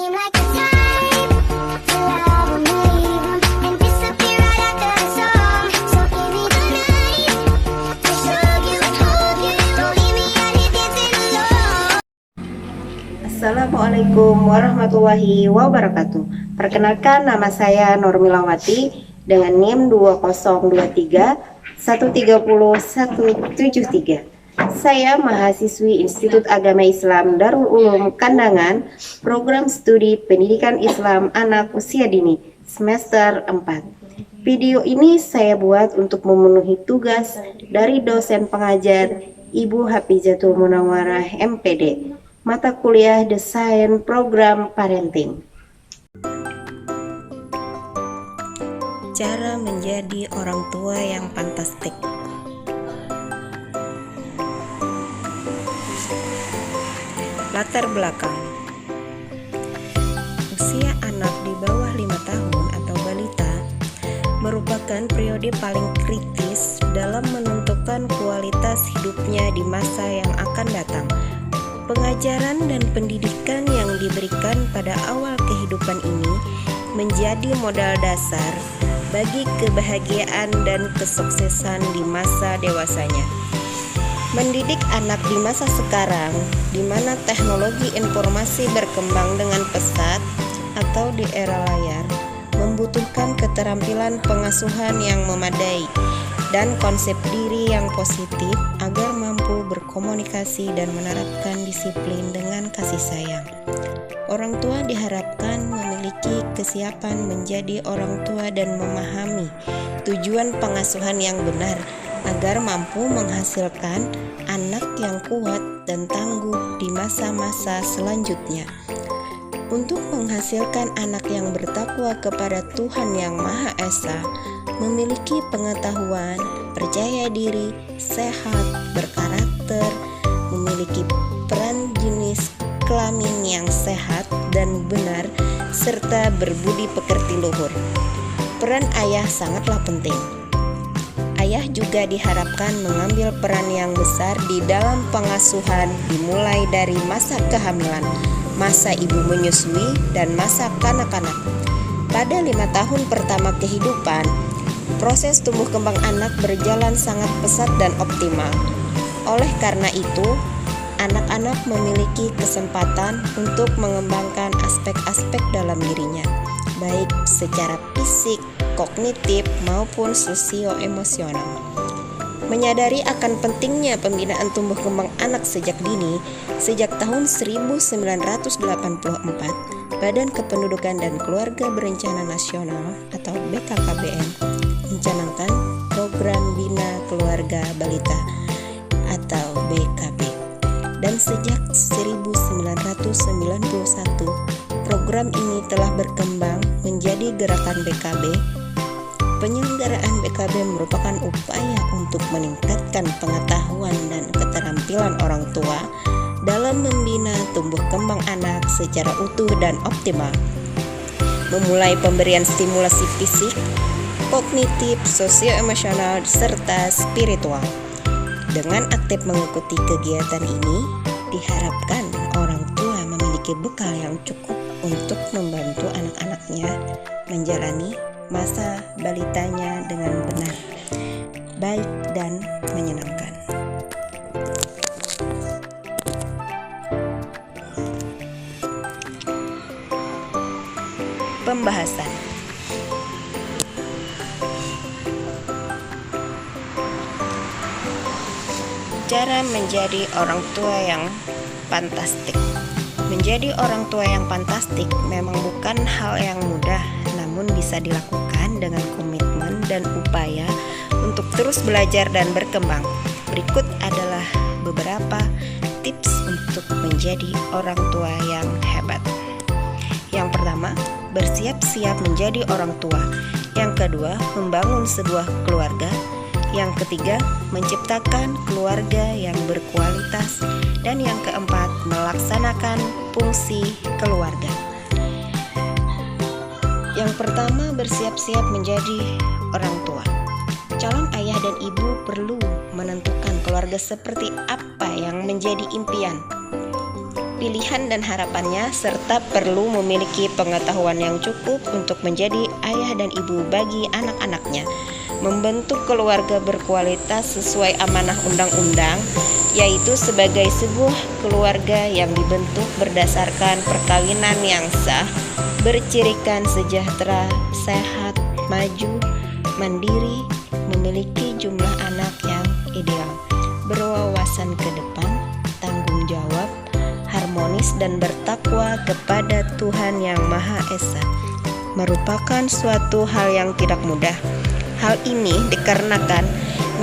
seem like the time to love and leave 'em and disappear right after the song. So give me the night to show you, hold you. Don't leave me out here dancing alone. Assalamualaikum warahmatullahi wabarakatuh. Perkenalkan, nama saya Nurmilawati dengan NIM 2023 130 173. Saya mahasiswi Institut Agama Islam Darul Ulum Kandangan, program studi Pendidikan Islam Anak Usia Dini, semester 4. Video ini saya buat untuk memenuhi tugas dari dosen pengajar Ibu Hafizatul Munawwarah MPD, mata kuliah Desain Program Parenting. Cara menjadi orang tua yang fantastik. Latar belakang. Usia anak di bawah 5 tahun atau balita merupakan periode paling kritis dalam menentukan kualitas hidupnya di masa yang akan datang. Pengajaran dan pendidikan yang diberikan pada awal kehidupan ini menjadi modal dasar bagi kebahagiaan dan kesuksesan di masa dewasanya. Mendidik anak di masa sekarang, di mana teknologi informasi berkembang dengan pesat atau di era layar, membutuhkan keterampilan pengasuhan yang memadai dan konsep diri yang positif agar mampu berkomunikasi dan menerapkan disiplin dengan kasih sayang. Orang tua diharapkan memiliki kesiapan menjadi orang tua dan memahami tujuan pengasuhan yang benar agar mampu menghasilkan anak yang kuat dan tangguh di masa-masa selanjutnya. Untuk menghasilkan anak yang bertakwa kepada Tuhan Yang Maha Esa, memiliki pengetahuan, percaya diri, sehat, berkarakter, memiliki peran jenis kelamin yang sehat dan benar, serta berbudi pekerti luhur. Peran ayah sangatlah penting. Ayah juga diharapkan mengambil peran yang besar di dalam pengasuhan dimulai dari masa kehamilan, masa ibu menyusui, dan masa kanak-kanak. Pada 5 tahun pertama kehidupan, proses tumbuh kembang anak berjalan sangat pesat dan optimal. Oleh karena itu, anak-anak memiliki kesempatan untuk mengembangkan aspek-aspek dalam dirinya, baik secara fisik, kognitif, maupun sosio-emosional. Menyadari akan pentingnya pembinaan tumbuh kembang anak sejak dini, sejak tahun 1984, Badan Kependudukan dan Keluarga Berencana Nasional atau BKKBN mencanangkan program Bina Keluarga Balita atau BKB. Dan sejak 1991, program ini telah berkembang menjadi gerakan BKB. Penyelenggaraan BKB merupakan upaya untuk meningkatkan pengetahuan dan keterampilan orang tua dalam membina tumbuh kembang anak secara utuh dan optimal. Memulai pemberian stimulasi fisik, kognitif, sosio-emosional, serta spiritual. Dengan aktif mengikuti kegiatan ini, diharapkan orang tua memiliki bekal yang cukup untuk membantu anak-anaknya menjalani masa balitanya dengan benar, baik dan menyenangkan. Pembahasan. Cara menjadi orang tua yang fantastik. Menjadi orang tua yang fantastik memang bukan hal yang mudah, namun bisa dilakukan dengan komitmen dan upaya untuk terus belajar dan berkembang. Berikut adalah beberapa tips untuk menjadi orang tua yang hebat. Yang pertama, bersiap-siap menjadi orang tua. Yang kedua, membangun sebuah keluarga. Yang ketiga, menciptakan keluarga yang berkualitas. Dan yang keempat, melaksanakan fungsi keluarga. Yang pertama, bersiap-siap menjadi orang tua. Calon ayah dan ibu perlu menentukan keluarga seperti apa yang menjadi impian. pilihan dan harapannya, serta perlu memiliki pengetahuan yang cukup untuk menjadi ayah dan ibu bagi anak-anaknya. Membentuk keluarga berkualitas sesuai amanah undang-undang, yaitu sebagai sebuah keluarga yang dibentuk berdasarkan perkawinan yang sah, bercirikan sejahtera, sehat, maju, mandiri, memiliki jumlah anak yang ideal, berwawasan ke depan, tanggung jawab, harmonis dan bertakwa kepada Tuhan Yang Maha Esa, merupakan suatu hal yang tidak mudah. Hal ini dikarenakan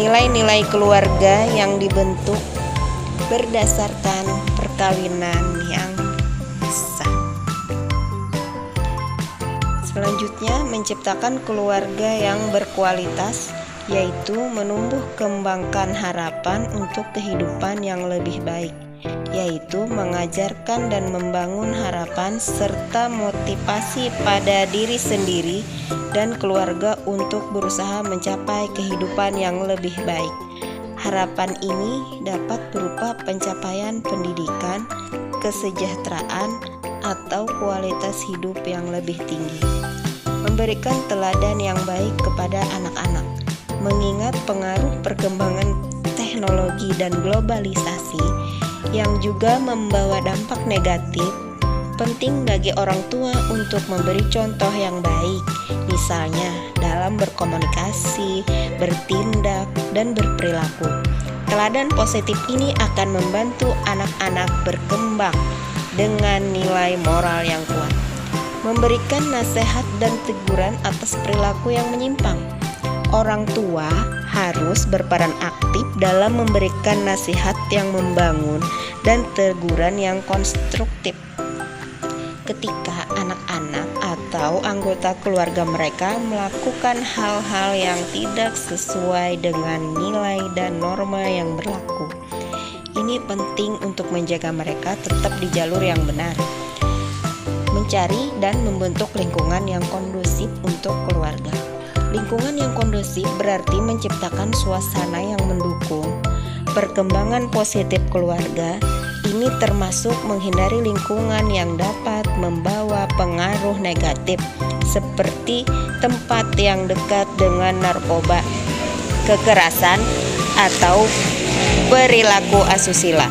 nilai-nilai keluarga yang dibentuk berdasarkan perkawinan yang sah. Selanjutnya, menciptakan keluarga yang berkualitas, yaitu menumbuh kembangkan harapan untuk kehidupan yang lebih baik, yaitu mengajarkan dan membangun harapan serta motivasi pada diri sendiri dan keluarga untuk berusaha mencapai kehidupan yang lebih baik. Harapan ini dapat berupa pencapaian pendidikan, kesejahteraan, atau kualitas hidup yang lebih tinggi. Memberikan teladan yang baik kepada anak-anak, mengingat pengaruh perkembangan teknologi dan globalisasi yang juga membawa dampak negatif. Penting bagi orang tua untuk memberi contoh yang baik, misalnya dalam berkomunikasi, bertindak, dan berperilaku. Teladan positif ini akan membantu anak-anak berkembang dengan nilai moral yang kuat. Memberikan nasihat dan teguran atas perilaku yang menyimpang. Orang tua harus berperan aktif dalam memberikan nasihat yang membangun dan teguran yang konstruktif ketika anak-anak atau anggota keluarga mereka melakukan hal-hal yang tidak sesuai dengan nilai dan norma yang berlaku. Ini penting untuk menjaga mereka tetap di jalur yang benar. Mencari dan membentuk lingkungan yang kondusif untuk keluarga. Lingkungan yang kondusif berarti menciptakan suasana yang mendukung perkembangan positif keluarga. Ini termasuk menghindari lingkungan yang dapat membawa pengaruh negatif seperti tempat yang dekat dengan narkoba, kekerasan, atau perilaku asusila.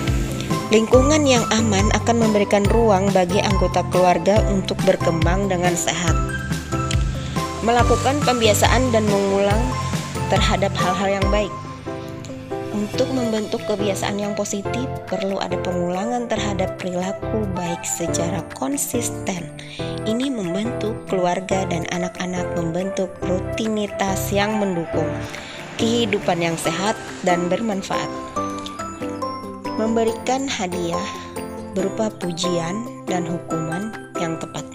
Lingkungan yang aman akan memberikan ruang bagi anggota keluarga untuk berkembang dengan sehat. Melakukan pembiasaan dan mengulang terhadap hal-hal yang baik. Untuk membentuk kebiasaan yang positif, perlu ada pengulangan terhadap perilaku baik secara konsisten. Ini membantu keluarga dan anak-anak membentuk rutinitas yang mendukung kehidupan yang sehat dan bermanfaat. Memberikan hadiah berupa pujian dan hukuman yang tepat.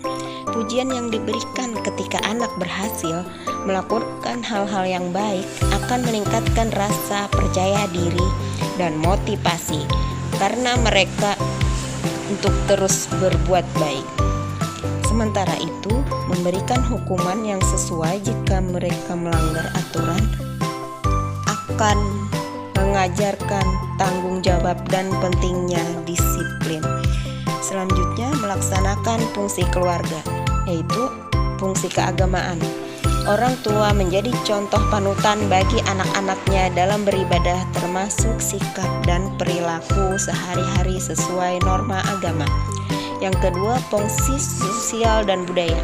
Pujian yang diberikan ketika anak berhasil melakukan hal-hal yang baik akan meningkatkan rasa percaya diri dan motivasi karena mereka untuk terus berbuat baik. Sementara itu, memberikan hukuman yang sesuai jika mereka melanggar aturan akan mengajarkan tanggung jawab dan pentingnya disiplin. Selanjutnya, melaksanakan fungsi keluarga, yaitu fungsi keagamaan. Orang tua menjadi contoh panutan bagi anak-anaknya dalam beribadah, termasuk sikap dan perilaku sehari-hari sesuai norma agama. Yang kedua, fungsi sosial dan budaya.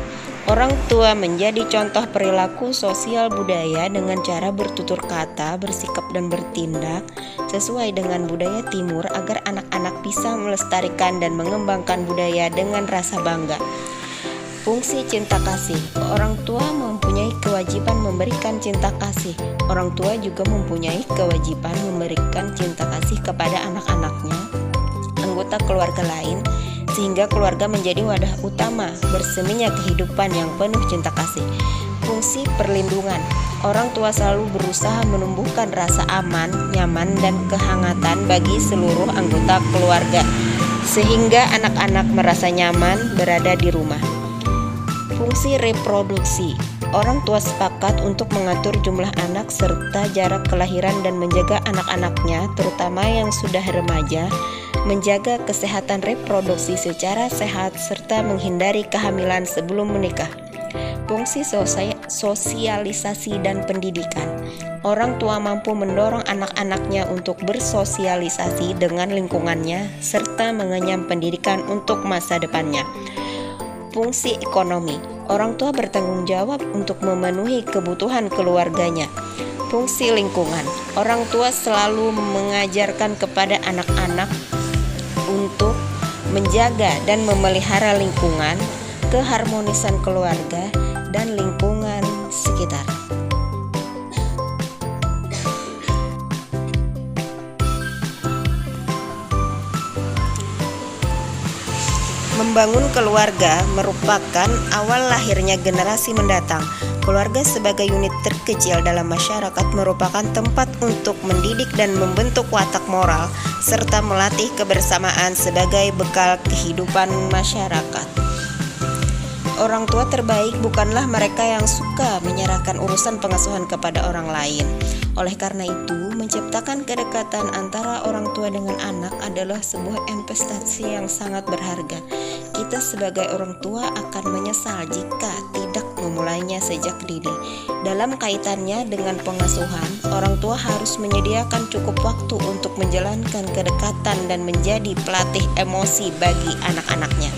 Orang tua menjadi contoh perilaku sosial budaya dengan cara bertutur kata, bersikap dan bertindak sesuai dengan budaya timur agar anak-anak bisa melestarikan dan mengembangkan budaya dengan rasa bangga. Fungsi cinta kasih. Orang tua mempunyai kewajiban memberikan cinta kasih. Orang tua juga mempunyai kewajiban memberikan cinta kasih kepada anak-anaknya, anggota keluarga lain, sehingga keluarga menjadi wadah utama berseminya kehidupan yang penuh cinta kasih. Fungsi perlindungan. Orang tua selalu berusaha menumbuhkan rasa aman, nyaman, dan kehangatan bagi seluruh anggota keluarga, sehingga anak-anak merasa nyaman berada di rumah. Fungsi reproduksi. Orang tua sepakat untuk mengatur jumlah anak serta jarak kelahiran dan menjaga anak-anaknya, terutama yang sudah remaja, menjaga kesehatan reproduksi secara sehat, serta menghindari kehamilan sebelum menikah. Fungsi sosialisasi dan pendidikan. Orang tua mampu mendorong anak-anaknya untuk bersosialisasi dengan lingkungannya serta mengenyam pendidikan untuk masa depannya. Fungsi ekonomi. Orang tua bertanggung jawab untuk memenuhi kebutuhan keluarganya. Fungsi lingkungan. Orang tua selalu mengajarkan kepada anak-anak untuk menjaga dan memelihara lingkungan, keharmonisan keluarga, dan lingkungan sekitar. Membangun keluarga merupakan awal lahirnya generasi mendatang. Keluarga sebagai unit terkecil dalam masyarakat merupakan tempat untuk mendidik dan membentuk watak moral, serta melatih kebersamaan sebagai bekal kehidupan masyarakat. Orang tua terbaik bukanlah mereka yang suka menyerahkan urusan pengasuhan kepada orang lain. Oleh karena itu, menciptakan kedekatan antara orang tua dengan anak adalah sebuah investasi yang sangat berharga. Kita sebagai orang tua akan menyesal jika tidak memulainya sejak dini. Dalam kaitannya dengan pengasuhan, orang tua harus menyediakan cukup waktu untuk menjalankan kedekatan dan menjadi pelatih emosi bagi anak-anaknya.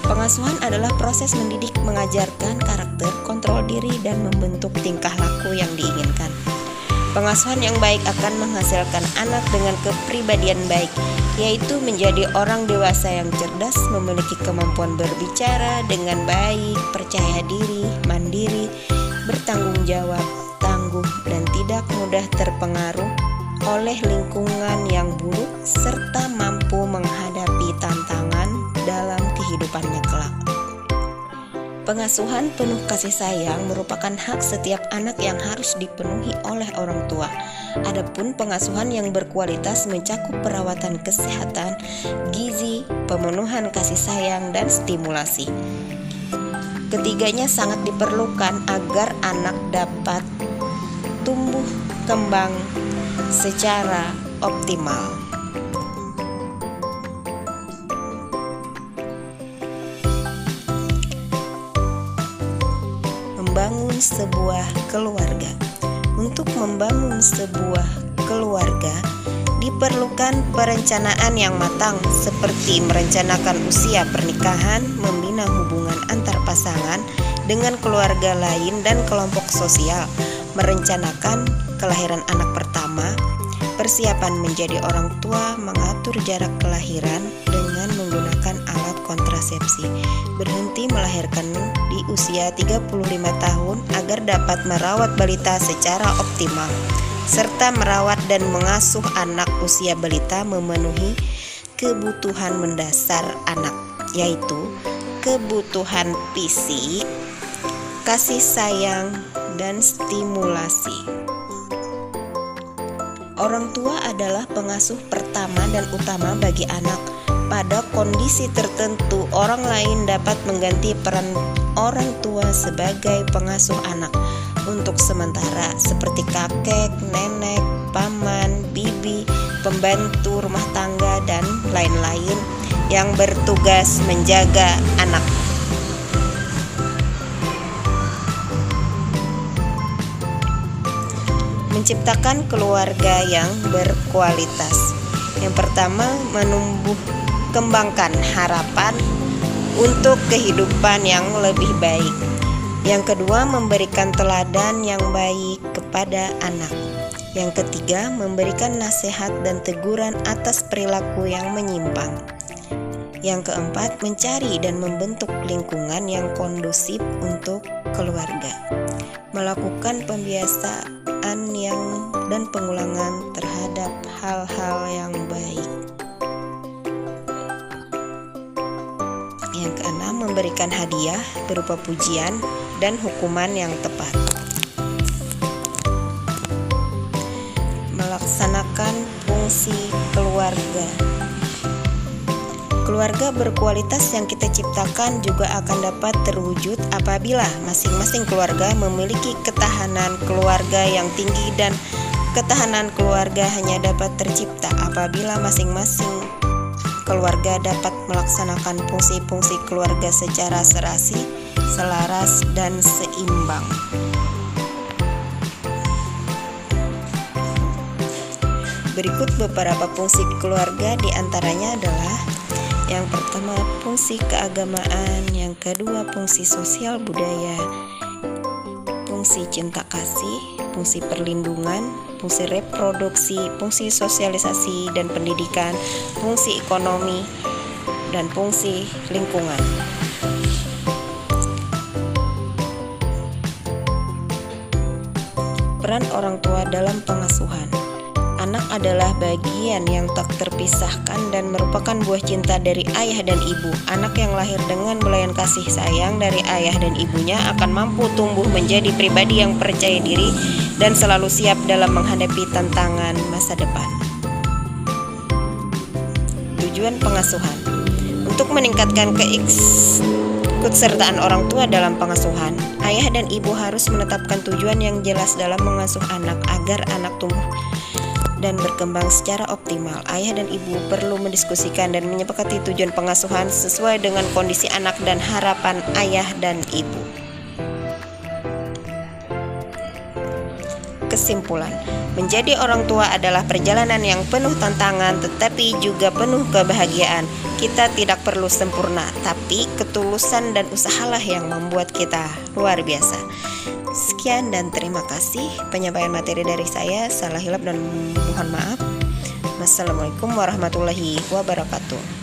Pengasuhan adalah proses mendidik, mengajarkan karakter, kontrol diri, dan membentuk tingkah laku yang diinginkan. Pengasuhan yang baik akan menghasilkan anak dengan kepribadian baik, yaitu menjadi orang dewasa yang cerdas, memiliki kemampuan berbicara dengan baik, percaya diri, mandiri, bertanggung jawab, tangguh, dan tidak mudah terpengaruh oleh lingkungan yang buruk, serta mampu menghadapi tantangan dalam kehidupannya kelak. Pengasuhan penuh kasih sayang merupakan hak setiap anak yang harus dipenuhi oleh orang tua. Adapun pengasuhan yang berkualitas mencakup perawatan kesehatan, gizi, pemenuhan kasih sayang, dan stimulasi. Ketiganya sangat diperlukan agar anak dapat tumbuh kembang secara optimal. Membangun sebuah keluarga. Untuk membangun sebuah keluarga diperlukan perencanaan yang matang, seperti merencanakan usia pernikahan, membina hubungan antar pasangan dengan keluarga lain dan kelompok sosial, merencanakan kelahiran anak pertama, persiapan menjadi orang tua, mengatur jarak kelahiran dengan menggunakan alat kontrasepsi, berhenti melahirkan di usia 35 tahun agar dapat merawat balita secara optimal, serta merawat dan mengasuh anak usia balita memenuhi kebutuhan mendasar anak, yaitu kebutuhan fisik, kasih sayang, dan stimulasi. Orang tua adalah pengasuh pertama dan utama bagi anak. Pada kondisi tertentu, orang lain dapat mengganti peran orang tua sebagai pengasuh anak untuk sementara, seperti kakek, nenek, paman, bibi, pembantu rumah tangga, dan lain-lain yang bertugas menjaga anak. Menciptakan keluarga yang berkualitas. Yang pertama, kembangkan harapan untuk kehidupan yang lebih baik. Yang kedua, memberikan teladan yang baik kepada anak. Yang ketiga, memberikan nasihat dan teguran atas perilaku yang menyimpang. Yang keempat, mencari dan membentuk lingkungan yang kondusif untuk keluarga. Melakukan pembiasaan dan pengulangan terhadap hal-hal yang baik. Yang keenam, memberikan hadiah berupa pujian dan hukuman yang tepat. Melaksanakan fungsi keluarga. Keluarga berkualitas yang kita ciptakan juga akan dapat terwujud apabila masing-masing keluarga memiliki ketahanan keluarga yang tinggi, dan ketahanan keluarga hanya dapat tercipta apabila masing-masing keluarga dapat melaksanakan fungsi-fungsi keluarga secara serasi, selaras, dan seimbang. Berikut beberapa fungsi keluarga, diantaranya adalah yang pertama fungsi keagamaan, yang kedua fungsi sosial budaya, fungsi cinta kasih, fungsi perlindungan, fungsi reproduksi, fungsi sosialisasi dan pendidikan, fungsi ekonomi, dan fungsi lingkungan. Peran orang tua dalam pengasuhan. Anak adalah bagian yang tak terpisahkan dan merupakan buah cinta dari ayah dan ibu. Anak yang lahir dengan belayan kasih sayang dari ayah dan ibunya akan mampu tumbuh menjadi pribadi yang percaya diri dan selalu siap dalam menghadapi tantangan masa depan. Tujuan pengasuhan. Untuk meningkatkan keikutsertaan orang tua dalam pengasuhan, ayah dan ibu harus menetapkan tujuan yang jelas dalam mengasuh anak agar anak tumbuh dan berkembang secara optimal. Ayah dan ibu perlu mendiskusikan dan menyepakati tujuan pengasuhan sesuai dengan kondisi anak dan harapan ayah dan ibu. Kesimpulan, menjadi orang tua adalah perjalanan yang penuh tantangan tetapi juga penuh kebahagiaan. Kita tidak perlu sempurna, tapi ketulusan dan usahalah yang membuat kita luar biasa. Sekian dan terima kasih penyampaian materi dari saya. Salah hilap dan mohon maaf. Wassalamualaikum warahmatullahi wabarakatuh.